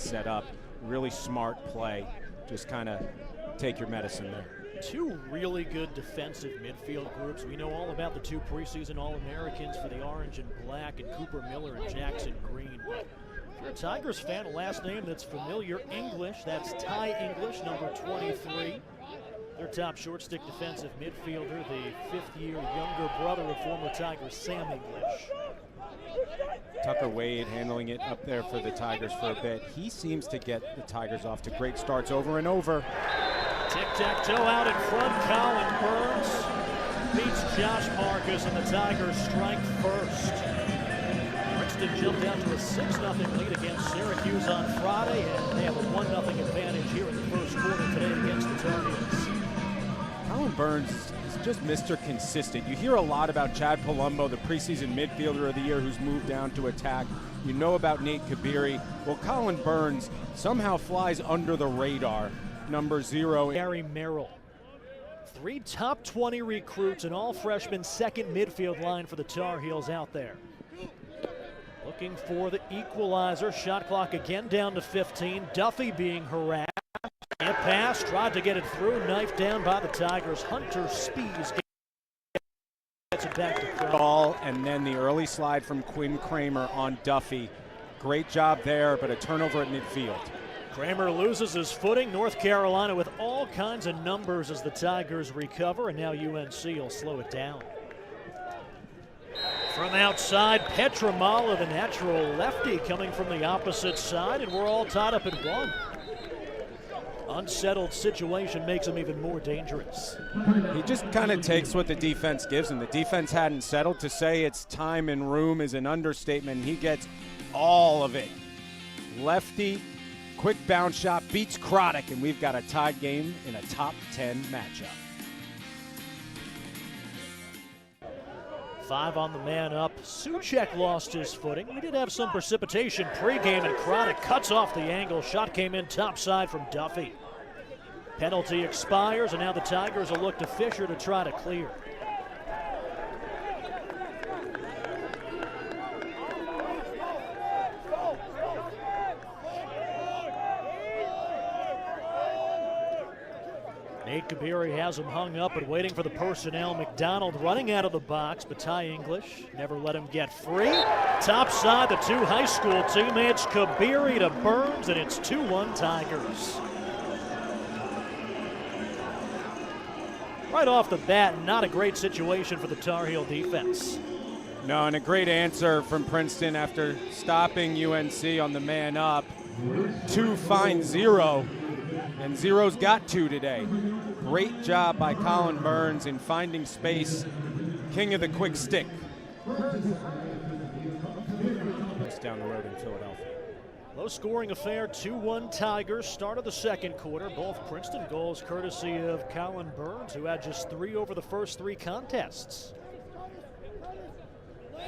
set up. Really smart play. Just kind of take your medicine there. Two really good defensive midfield groups. We know all about the two preseason All-Americans for the Orange and Black, and Cooper Miller and Jackson Green. But if you're a Tigers fan, a last name that's familiar, English, that's Ty English, number 23. Their top short stick defensive midfielder, the fifth-year younger brother of former Tigers Sam English. Tucker Wade handling it up there for the Tigers for a bit. He seems to get the Tigers off to great starts over and over. Tic-tac-toe out in front. Colin Burns beats Josh Marcus, and the Tigers strike first. Princeton jumped out to a 6-0 lead against Syracuse on Friday, and they have a 1-0 advantage here in the first quarter today against the Tar Heels. Colin Burns is just Mr. Consistent. You hear a lot about Chad Palumbo, the preseason midfielder of the year who's moved down to attack. You know about Nate Kabiri. Well, Colin Burns somehow flies under the radar. Number 0. Gary Merrill. 3 top 20 recruits, and all freshmen, second midfield line for the Tar Heels out there. Looking for the equalizer. Shot clock again down to 15. Duffy being harassed. And a pass, tried to get it through, knifed down by the Tigers. Hunter Spees gets it back to Kramer. Ball, and then the early slide from Quinn Kramer on Duffy. Great job there, but a turnover at midfield. Kramer loses his footing. North Carolina with all kinds of numbers as the Tigers recover, and now UNC will slow it down. From outside, Petramala, the natural lefty, coming from the opposite side, and we're all tied up at 1. Unsettled situation makes him even more dangerous. He just kind of takes what the defense gives him. The defense hadn't settled. To say it's time and room is an understatement. He gets all of it. Lefty, quick bounce shot, beats Croddick, and we've got a tied game in a top 10 matchup. 5 on the man up. Suchek lost his footing. We did have some precipitation pregame, and Croddick cuts off the angle. Shot came in topside from Duffy. Penalty expires, and now the Tigers will look to Fisher to try to clear. Nate Kabiri has him hung up and waiting for the personnel. McDonald running out of the box, but Ty English never let him get free. Top side, the two high school teammates, Kabiri to Burns, and it's 2-1 Tigers. Right off the bat, not a great situation for the Tar Heel defense. No, and a great answer from Princeton after stopping UNC on the man up. 2 finds 0. And 0's got 2 today. Great job by Colin Burns in finding space. King of the quick stick. It's down the road in Philadelphia. Low scoring affair, 2-1 Tigers. Start of the second quarter. Both Princeton goals courtesy of Colin Burns, who had just 3 over the first 3 contests.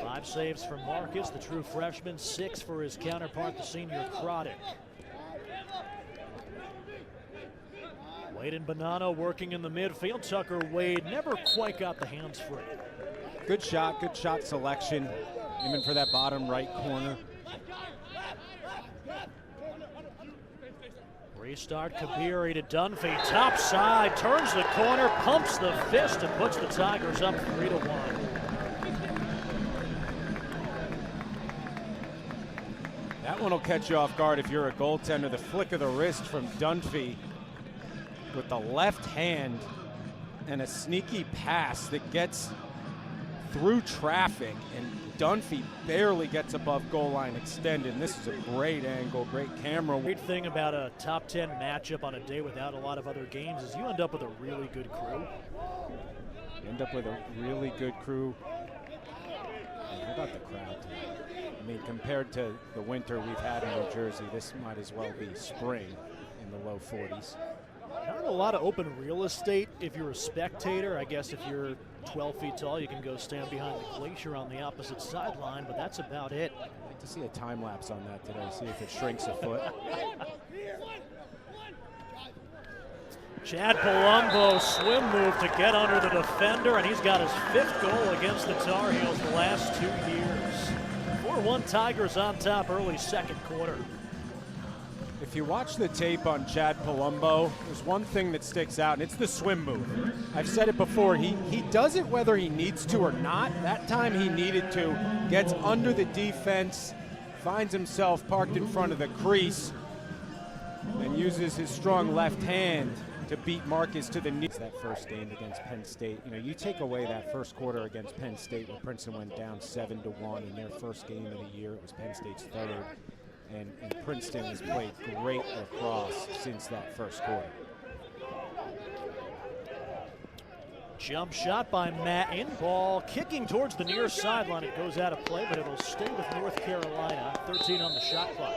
5 saves for Marcus, the true freshman, 6 for his counterpart, the senior Croddick. Wade and Bonanno working in the midfield. Tucker Wade never quite got the hands free. Good shot selection, even for that bottom right corner. Restart, Kabiri to Dunphy, top side, turns the corner, pumps the fist, and puts the Tigers up 3-1. That one will catch you off guard if you're a goaltender. The flick of the wrist from Dunphy with the left hand and a sneaky pass that gets through traffic, and Dunphy barely gets above goal line extended. And this is a great angle, great camera. Great thing about a top 10 matchup on a day without a lot of other games is you end up with a really good crew. You end up with a really good crew. And how about the crowd tonight? I mean, compared to the winter we've had in New Jersey, this might as well be spring in the low 40s. Not a lot of open real estate if you're a spectator. I guess if you're 12 feet tall, you can go stand behind the glacier on the opposite sideline, but that's about it. I'd like to see a time lapse on that today, see if it shrinks a foot. Chad Palumbo swim move to get under the defender, and he's got his 5th goal against the Tar Heels the last 2 years. 4-1 Tigers on top early second quarter. If you watch the tape on Chad Palumbo, there's one thing that sticks out, and it's the swim move. I've said it before, he does it whether he needs to or not. That time he needed to, gets under the defense, finds himself parked in front of the crease, and uses his strong left hand to beat Marcus to the knee. That first game against Penn State, you know, you take away that first quarter against Penn State where Princeton went down 7-1 in their first game of the year. It was Penn State's third. And Princeton has played great lacrosse since that first quarter. Jump shot by Matten. Ball kicking towards the near sideline. It goes out of play, but it'll stay with North Carolina. 13 on the shot clock.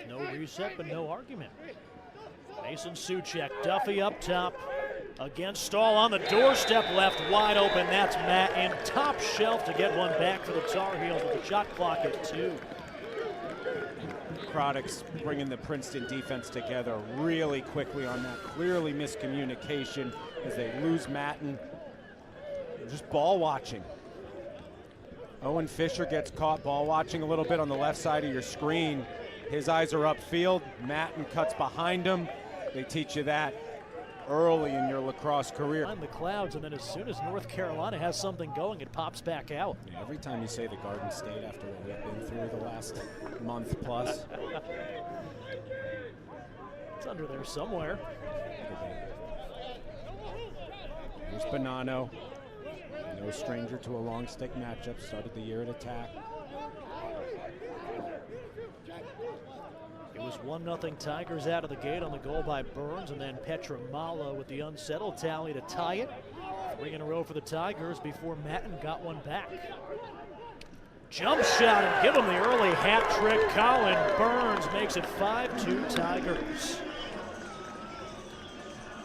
No reset, but no argument. Mason Soucek, Duffy up top. Against Stahl on the doorstep, left wide open. That's Matten. Top shelf to get one back for the Tar Heels with the shot clock at 2. Craddock's bringing the Princeton defense together really quickly on that. Clearly miscommunication as they lose Matten. Just ball watching. Owen Fisher gets caught ball watching a little bit on the left side of your screen. His eyes are upfield. Matten cuts behind him. They teach you that early in your lacrosse career. Behind the clouds, and then as soon as North Carolina has something going, it pops back out. Yeah, every time you say the Garden State after what we've been through the last month plus. It's under there somewhere. Here's Bonanno. No stranger to a long stick matchup. Started the year at attack. It was 1-0 Tigers out of the gate on the goal by Burns, and then Petramalo with the unsettled tally to tie it. 3 in a row for the Tigers before Matten got one back. Jump shot and give him the early hat trick. Colin Burns makes it 5-2 Tigers.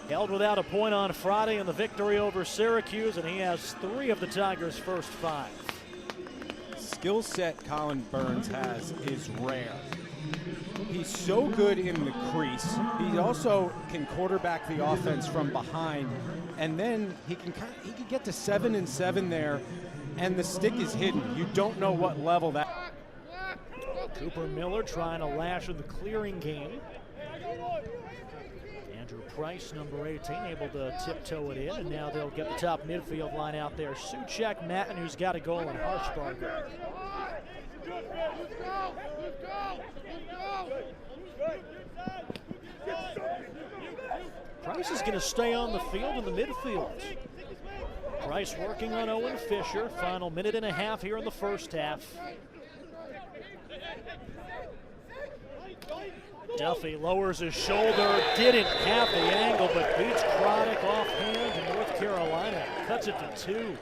Held without a point on Friday in the victory over Syracuse, and he has 3 of the Tigers' first 5. Skill set Colin Burns has is rare. He's so good in the crease. He also can quarterback the offense from behind, and then he can get to 7-7 there, and the stick is hidden. You don't know what level that. Cooper Miller trying to lash in the clearing game. Andrew Price, number 18, able to tiptoe it in, and now they'll get the top midfield line out there. Soucek, Matten, who's got a goal, and Harshbarger. Price is going to stay on the field in the midfield. Price working on Owen Fisher. Final minute and a half here in the first half. Duffy lowers his shoulder, didn't have the angle, but beats Craddock offhand, and North Carolina cuts it to 2.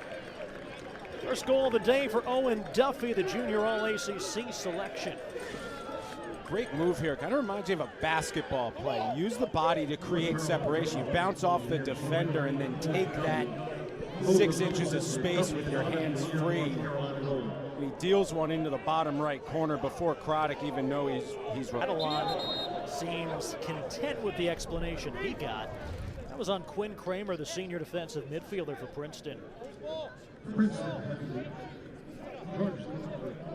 First goal of the day for Owen Duffy, the junior All-ACC selection. Great move here. Kind of reminds you of a basketball play. Use the body to create separation. You bounce off the defender and then take that 6 inches of space with your hands free. And he deals one into the bottom right corner before Craddock even know he's right. Adelon seems content with the explanation he got. That was on Quinn Kramer, the senior defensive midfielder for Princeton.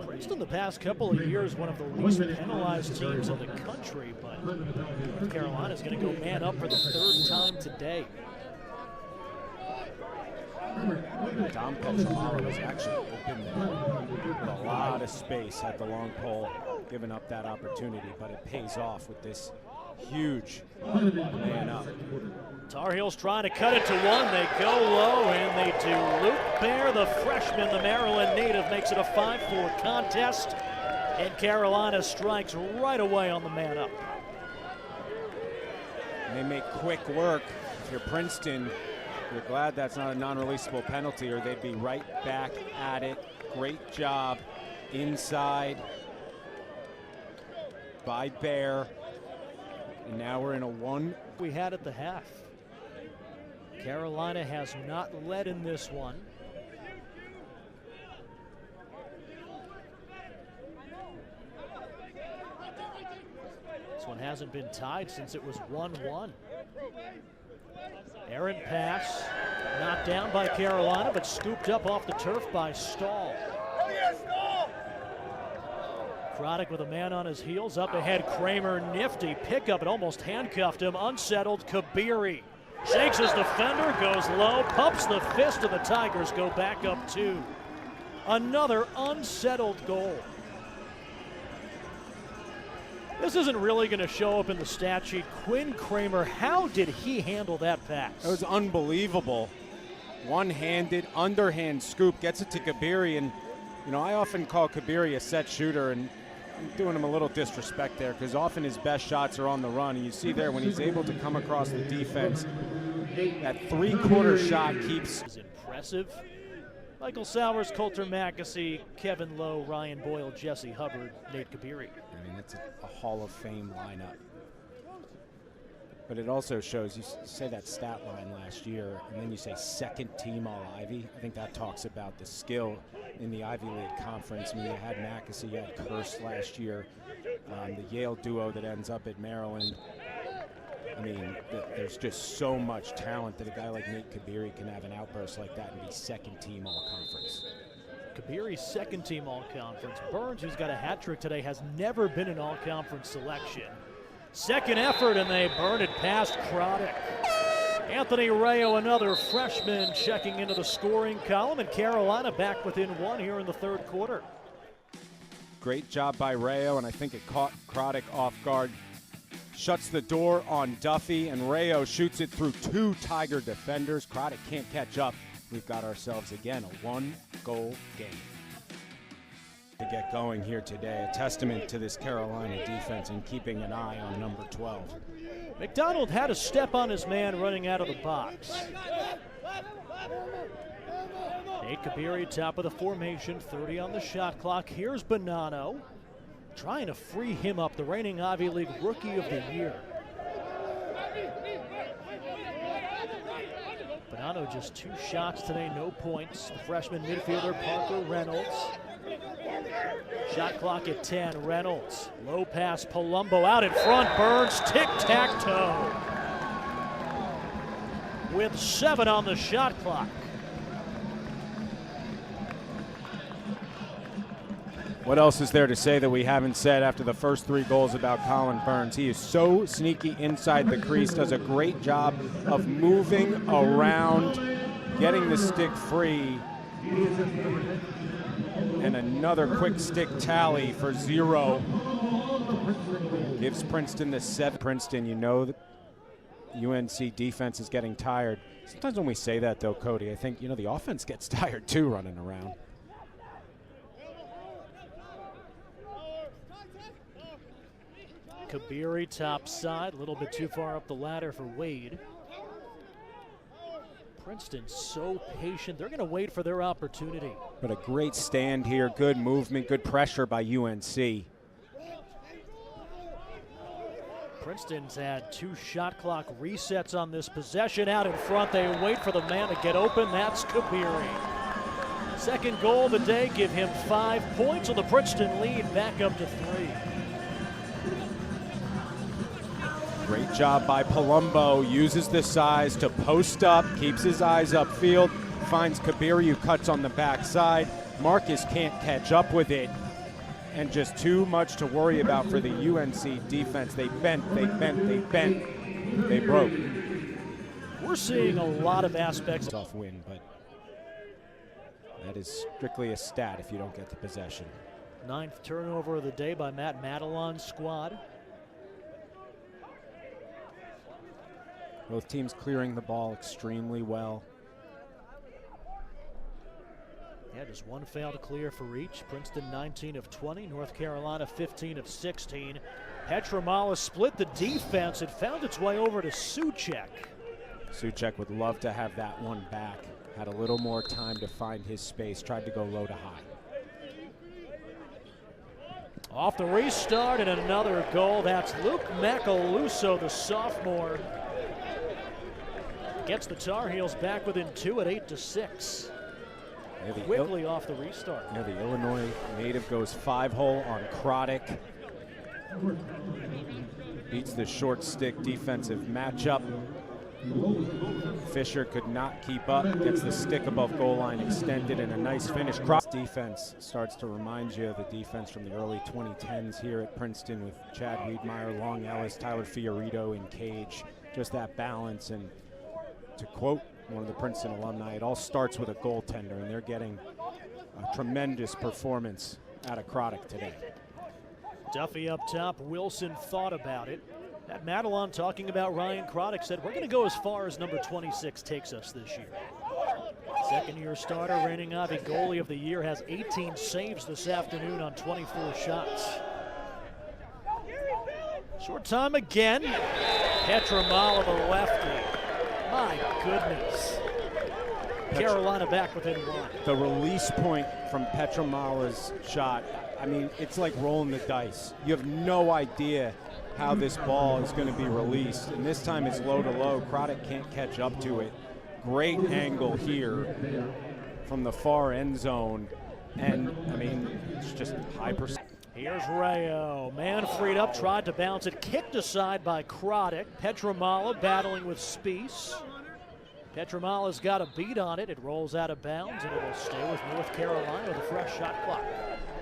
Princeton the past couple of years, one of the least penalized teams in the country, but North Carolina's going to go man up for the 3rd time today. Dom Petramalo was actually open there with a lot of space at the long pole, giving up that opportunity, but it pays off with this huge man up. Tar Heels trying to cut it to 1. They go low, and they do. Luke Bear, the freshman, the Maryland native, makes it a 5-4 contest, and Carolina strikes right away on the man up. They make quick work. If you're Princeton, you're glad that's not a non-releasable penalty, or they'd be right back at it. Great job inside by Bear. And now we're in a 1. We had at the half. Carolina has not led in this one. This one hasn't been tied since it was 1-1. Errant pass, knocked down by Carolina, but scooped up off the turf by Stahl. Croddick with a man on his heels. Up ahead, Kramer, nifty pickup. It almost handcuffed him. Unsettled, Kabiri. Shakes his defender, goes low, pumps the fist, and the Tigers go back up 2. Another unsettled goal. This isn't really going to show up in the stat sheet. Quinn Kramer, how did he handle that pass? It was unbelievable. One-handed, underhand scoop, gets it to Kabiri, and you know, I often call Kabiri a set shooter, and I'm doing him a little disrespect there because often his best shots are on the run, and you see there when he's able to come across the defense, that three-quarter shot keeps. Is impressive. Michael Sowers, Coulter Mackesy, Kevin Lowe, Ryan Boyle, Jesse Hubbard, Nate Kabiri. I mean, that's a Hall of Fame lineup. But it also shows, you say that stat line last year, and then you say second team All-Ivy. I think that talks about the skill in the Ivy League Conference. I mean, you had Mackesy, you had Kearse last year, the Yale duo that ends up at Maryland. I mean, there's just so much talent that a guy like Nate Kabiri can have an outburst like that and be second team All-Conference. Kabiri, second team All-Conference. Burns, who's got a hat trick today, has never been an All-Conference selection. Second effort, and they burn it past Croddick. Anthony Rayo, another freshman, checking into the scoring column, and Carolina back within 1 here in the third quarter. Great job by Rayo, and I think it caught Croddick off guard. Shuts the door on Duffy, and Rayo shoots it through 2 Tiger defenders. Croddick can't catch up. We've got ourselves, again, a 1-goal game to get going here today. A testament to this Carolina defense and keeping an eye on number 12. McDonald had a step on his man running out of the box. Nate Kabiri, top of the formation, 30 on the shot clock. Here's Bonanno, trying to free him up, the reigning Ivy League Rookie of the Year. Bonanno just 2 shots today, no points. The freshman midfielder Parker Reynolds. Shot clock at 10, Reynolds. Low pass, Palumbo out in front, Burns, tic-tac-toe. With 7 on the shot clock. What else is there to say that we haven't said after the first 3 goals about Colin Burns? He is so sneaky inside the crease, does a great job of moving around, getting the stick free. And another quick stick tally for 0. Gives Princeton the 7. Princeton, you know that UNC defense is getting tired. Sometimes when we say that, though, Cody, I think, you know, the offense gets tired, too, running around. Kabiri top side, a little bit too far up the ladder for Wade. Princeton so patient. They're going to wait for their opportunity. But a great stand here, good movement, good pressure by UNC. Princeton's had 2 shot clock resets on this possession. Out in front, they wait for the man to get open. That's Kabiri. Second goal of the day, give him 5 points, and the Princeton lead back up to 3. Great job by Palumbo, uses the size to post up, keeps his eyes upfield, finds Kabiri who cuts on the backside. Marcus can't catch up with it, and just too much to worry about for the UNC defense. They bent, they broke. We're seeing a lot of aspects. Tough win, but that is strictly a stat if you don't get the possession. 9th turnover of the day by Matt Madelon's squad. Both teams clearing the ball extremely well. Yeah, just 1 foul to clear for each. Princeton 19 of 20, North Carolina 15 of 16. Petramala split the defense. It found its way over to Suchek. Suchek would love to have that one back. Had a little more time to find his space, tried to go low to high. Off the restart and another goal. That's Luke Macaluso, the sophomore. Gets the Tar Heels back within 2 at 8-6. Quickly off the restart. Yeah, the Illinois native goes 5-hole on Croddick. Beats the short stick defensive matchup. Fisher could not keep up, gets the stick above goal line extended, and a nice finish. Defense starts to remind you of the defense from the early 2010s here at Princeton with Chad Wiedmeyer, Long Ellis, Tyler Fiorito in cage. Just that balance, and to quote one of the Princeton alumni, it all starts with a goaltender, and they're getting a tremendous performance out of Craddock today. Duffy up top, Wilson thought about it. At Madelon talking about Ryan Craddock said, we're going to go as far as number 26 takes us this year. Second-year starter, reigning Ivy goalie of the year, has 18 saves this afternoon on 24 shots. Short time again. Petramala, the lefty. My goodness. Carolina back within one. The release point from Petramala's shot, I mean, it's like rolling the dice. You have no idea how this ball is going to be released. And this time it's low to low. Craddock can't catch up to it. Great angle here from the far end zone. And, I mean, it's just high percent. Here's Rayo. Man freed up, tried to bounce it, kicked aside by Craddock. Petramala battling with Spies. Petramala's got a beat on it. It rolls out of bounds, and it'll stay with North Carolina with a fresh shot clock.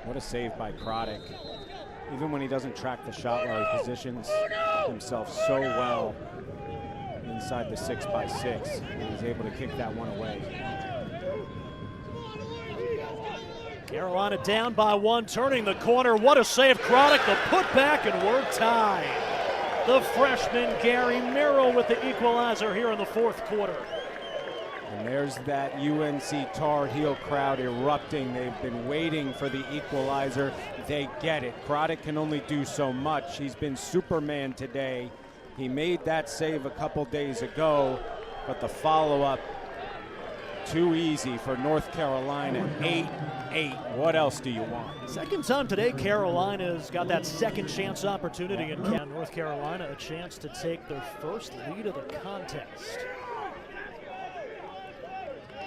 What a save by Craddock. Even when he doesn't track the shot well, he positions himself so well inside the 6x6, and he's able to kick that one away. Carolina down by one, turning the corner. What a save, Craddock, the putback, and we're tied. The freshman Gary Merrill with the equalizer here in the fourth quarter. And there's that UNC Tar Heel crowd erupting. They've been waiting for the equalizer. They get it. Craddock can only do so much. He's been Superman today. He made that save a couple days ago, but the follow-up, too easy for North Carolina. 8-8. What else do you want? Second time today, Carolina's got that second chance opportunity, and North Carolina a chance to take their first lead of the contest.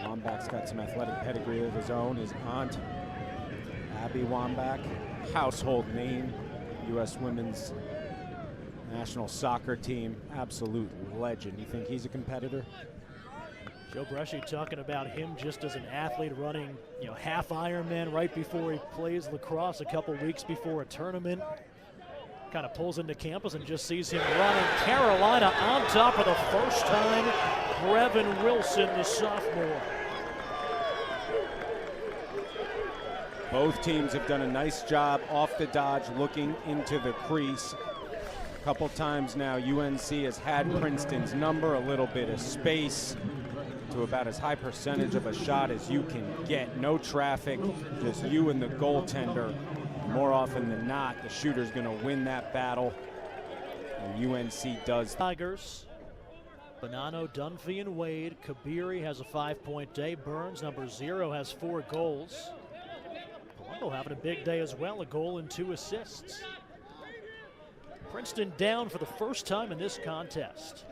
Wambach's got some athletic pedigree of his own. His aunt, Abby Wambach, household name, U.S. women's national soccer team, absolute legend. You think he's a competitor? Joe Bresci talking about him just as an athlete, running, half Ironman right before he plays lacrosse a couple weeks before a tournament. Kind of pulls into campus and just sees him running. Carolina on top for the first time. Brevin Wilson, the sophomore. Both teams have done a nice job off the dodge, looking into the crease. A couple times now, UNC has had Princeton's number, a little bit of space to about as high percentage of a shot as you can get. No traffic, just you and the goaltender. More often than not, the shooter's going to win that battle, and UNC does. Tigers, Bonanno, Dunphy, and Wade. Kabiri has a 5-point day. Burns, number 0, has 4 goals. Palumbo having a big day as well, a goal and 2 assists. Princeton down for the first time in this contest.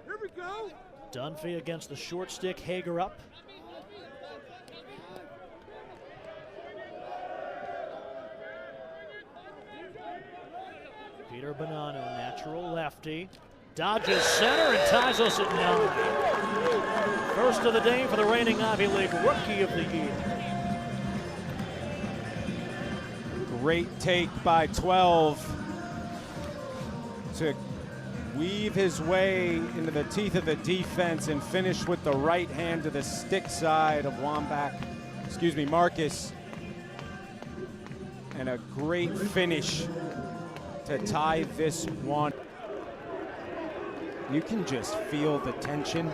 Here we go. Dunphy against the short stick, Hager up. Peter Bonanno, natural lefty, dodges center and ties us at 9. First of the day for the reigning Ivy League Rookie of the Year. Great take by 12 to weave his way into the teeth of the defense and finish with the right hand to the stick side of Marcus. And a great finish to tie this one. You can just feel the tension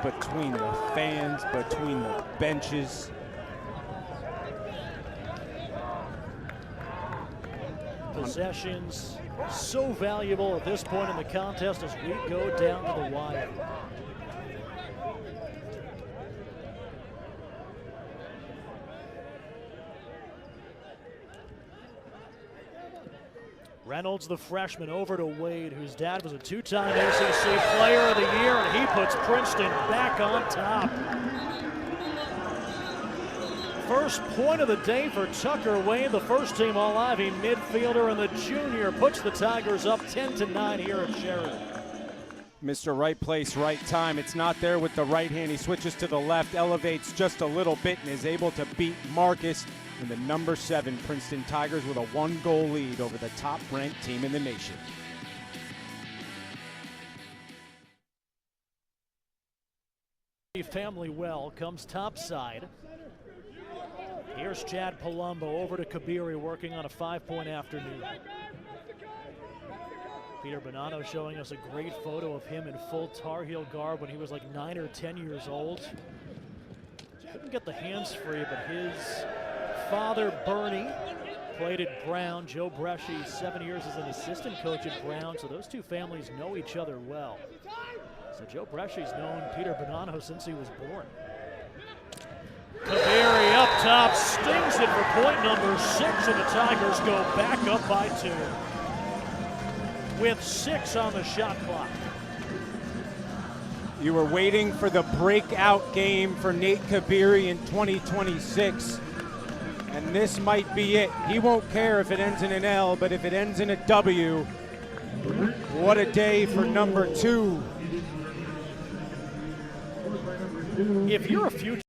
between the fans, between the benches. Possessions so valuable at this point in the contest as we go down to the wire. Reynolds, the freshman, over to Wade, whose dad was a 2-time ACC Player of the Year, and he puts Princeton back on top. first point of the day for Tucker Wayne, the first team All-Ivy midfielder, and the junior puts the Tigers up 10-9 here at Sheridan. Mr. Right place, right time. It's not there with the right hand. He switches to the left, elevates just a little bit, and is able to beat Marcus and the number 7 Princeton Tigers with a 1-goal lead over the top-ranked team in the nation. Family well comes topside. Here's Chad Palumbo over to Kabiri working on a 5-point afternoon. Peter Bonanno showing us a great photo of him in full Tar Heel garb when he was like 9 or 10 years old. Couldn't get the hands free, but his father, Bernie, played at Brown. Joe Bresci, 7 years as an assistant coach at Brown, so those two families know each other well. So Joe Bresci's known Peter Bonanno since he was born. Kabiri up top, stings it for point number 6, and the Tigers go back up by 2. With 6 on the shot clock. You were waiting for the breakout game for Nate Kabiri in 2026, and this might be it. He won't care if it ends in an L, but if it ends in a W, what a day for number 2. If you're a future